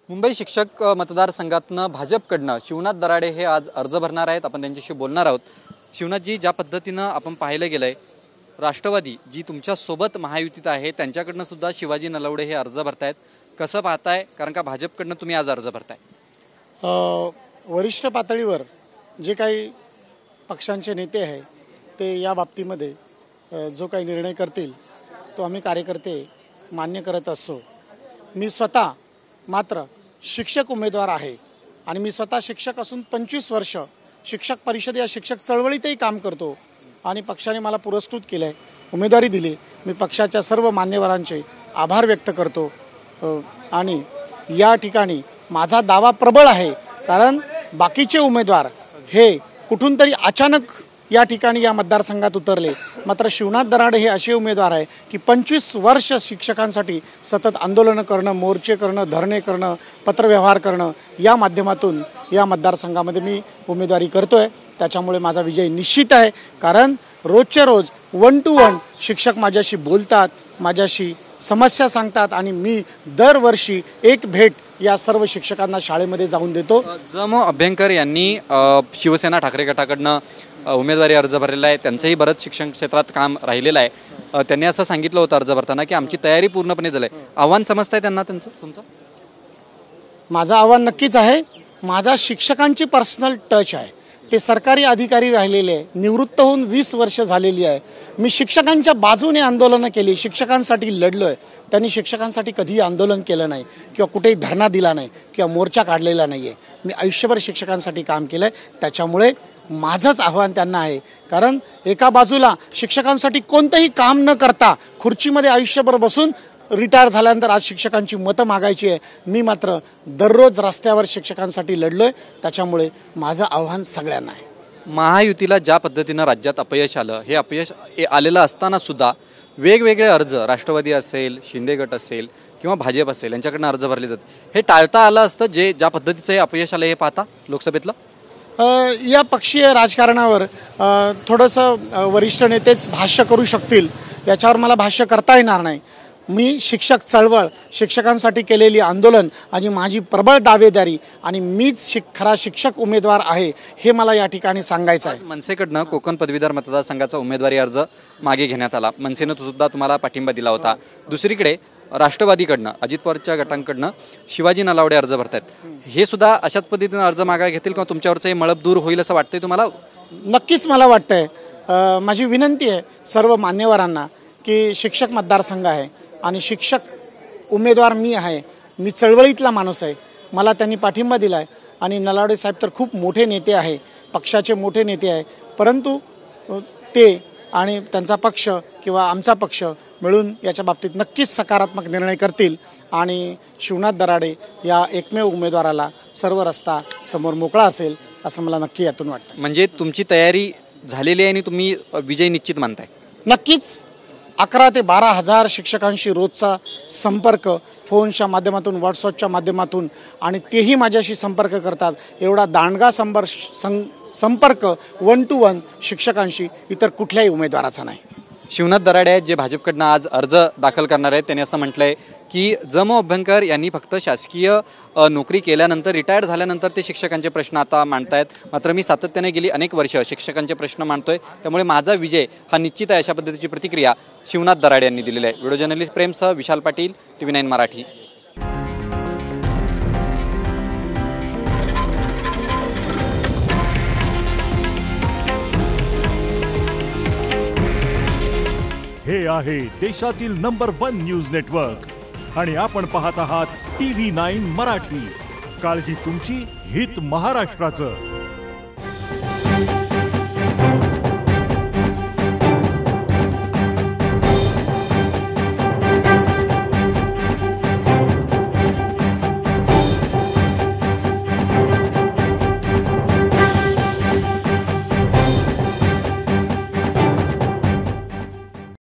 मुंबई शिक्षक मतदारसंघातनं भाजपकडनं शिवनाथ दराडे हे आज अर्ज भरणार आहेत। आपण त्यांच्याशी बोलणार आहोत। शिवनाथजी, ज्या पद्धतीनं आपण पाहिलं गेलंय, राष्ट्रवादी जी तुमच्या सोबत महायुतीत आहे त्यांच्याकडनं सुद्धा शिवाजी नलावडे हे अर्ज भरतायत, कसं पाहताय? कारण का भाजपकडनं तुम्ही आज अर्ज भरताय? वरिष्ठ पातळीवर जे काही पक्षांचे नेते आहे ते या बाबतीमध्ये जो काही निर्णय करतील तो आम्ही कार्यकर्ते मान्य करत असतो। मी स्वतः मात्र शिक्षक उमेदवार आहे आणि मी स्वतः शिक्षक असून 25 वर्ष शिक्षक परिषद या शिक्षक चळवळीतही काम करतो आणि पक्षाने मला पुरस्कृत केलं आहे, उमेदवारी दिली। मी पक्षाच्या सर्व मान्यवरांचे आभार व्यक्त करतो आणि या ठिकाणी माझा दावा प्रबळ आहे, कारण बाकीचे उमेदवार हे कुठून तरी अचानक या ठिकाणी या मतदारसंघात उतरले, मात्र शिवनाथ दराडे हे असे उमेदवार आहे की 25 वर्ष शिक्षकांसाठी सतत आंदोलनं करणं, मोर्चे करणं, धरणे करणं, पत्रव्यवहार करणं या माध्यमातून या मतदारसंघामध्ये मी उमेदवारी करतोय। त्याच्यामुळे माझा विजय निश्चित आहे, कारण रोजचे रोज 1 to 1 शिक्षक माझ्याशी बोलतात, माझ्याशी समस्या सांगतात आणि मी दरवर्षी एक भेट या सर्व शिक्षकांना शाळेमध्ये जाऊन देतो। जमो अभ्यंकर यांनी शिवसेना ठाकरे गटाकडनं उमेदवारी अर्ज भरलेला आहे। त्यांचंही बरंच शिक्षण क्षेत्रात काम राहिलेलं आहे। त्यांनी असं सांगितलं होतं अर्ज भरताना की आमची तयारी पूर्णपणे झाली आहे। आव्हान समजताय त्यांना तुमचं? माझं आव्हान नक्कीच आहे। माझा शिक्षकांची पर्सनल टच आहे, ते सरकारी अधिकारी राहिलेले आहे, निवृत्त होऊन 20 वर्ष झालेली आहे। मी शिक्षकांच्या बाजूने आंदोलनं केली, शिक्षकांसाठी लढलो आहे। त्यांनी शिक्षकांसाठी कधीही आंदोलन केलं नाही किंवा कुठेही धरणा दिला नाही किंवा मोर्चा काढलेला नाही आहे। मी आयुष्यभर शिक्षकांसाठी काम केलं आहे, त्याच्यामुळे माझंच आव्हान त्यांना आहे। कारण एका बाजूला शिक्षकांसाठी कोणतंही काम न करता खुर्चीमध्ये आयुष्यभर बसून रिटायर झाल्यानंतर आज शिक्षकांची मतं मागायची आहे, मी मात्र दररोज रस्त्यावर शिक्षकांसाठी लढलोय। त्याच्यामुळे माझं आव्हान सगळ्यांना आहे। महायुतीला ज्या पद्धतीनं राज्यात अपयश आलं, हे अपयश आलेलं असताना सुद्धा वेगवेगळे अर्ज राष्ट्रवादी असेल, शिंदे गट असेल किंवा भाजप असेल यांच्याकडनं अर्ज भरले जातात, हे टाळता आलं असतं ज्या पद्धतीचं हे अपयश आलं हे पाहता लोकसभेतलं? या पक्षीय राजकारणावर थोडंसं वरिष्ठ नेतेच भाष्य करू शकतील, याच्यावर मला भाष्य करता येणार नाही। मी शिक्षक चळवळ, शिक्षकांसाठी केलेली आंदोलन आणि माझी प्रबळ दावेदारी आणि मीच खरा शिक्षक उमेदवार आहे हे मला या ठिकाणी सांगायचं आहे। मनसेकडनं कोकण पदवीधर मतदारसंघाचा उमेदवारी अर्ज मागे घेण्यात आला, मनसेनं सुद्धा तुम्हाला पाठिंबा दिला होता। दुसरीकडे राष्ट्रवादीकडनं अजित पवारच्या गटांकडनं शिवाजी नलावडे अर्ज भरतायत, हे सुद्धा अशाच पद्धतीनं अर्ज मागे घेतील किंवा तुमच्यावरचं हे मळब दूर होईल असं वाटतंय तुम्हाला? नक्कीच मला वाटतंय। माझी विनंती आहे सर्व मान्यवरांना की शिक्षक मतदारसंघ आहे आणि शिक्षक उमेदवार मी आहे, मी चळवळीतला माणूस आहे, मला त्यांनी पाठिंबा दिला आहे आणि नलावडे साहेब तर खूप मोठे नेते आहे, पक्षाचे मोठे नेते आहे, परंतु ते आणि त्यांचा पक्ष किंवा आमचा पक्ष मिळून याच्या बाबतीत नक्कीच सकारात्मक निर्णय करतील आणि शिवनाथ दराडे या एकमेव उमेदवाराला सर्व रस्ता समोर मोकळा असेल असं मला नक्की यातून वाटतं। म्हणजे तुमची तयारी झालेली आहे आणि तुम्ही विजय निश्चित मानताय? नक्कीच 11 ते 12 हजार शिक्षकांशी रोजचा संपर्क, फोनच्या माध्यमातून, व्हॉट्सअपच्या माध्यमातून, आणि तेही माझ्याशी संपर्क करतात। एवढा दांडगा संपर्क 1 to 1 शिक्षकांशी इतर कुठल्याही उमेदवाराचा नाही। शिवनाथ दराडे आहेत जे भाजपकडनं आज अर्ज दाखल करणार आहेत। त्यांनी असं म्हटलंय की जमो अभ्यंकर यांनी फक्त शासकीय नोकरी केल्यानंतर, रिटायर झाल्यानंतर ते शिक्षकांचे प्रश्न आता मांडतायत, मात्र मी सातत्याने गेली अनेक वर्ष शिक्षकांचे प्रश्न मांडतोय, त्यामुळे माझा विजय हा निश्चित आहे, अशा पद्धतीची प्रतिक्रिया शिवनाथ दराडे यांनी दिलेली आहे। Video journalist प्रेमसह Vishal Patil, TV9 Marathi. हे आहे देशातील नंबर 1 न्यूज नेटवर्क आणि आपण पाहत आहात TV9 मराठी। काळजी तुमची, हित महाराष्ट्राचं।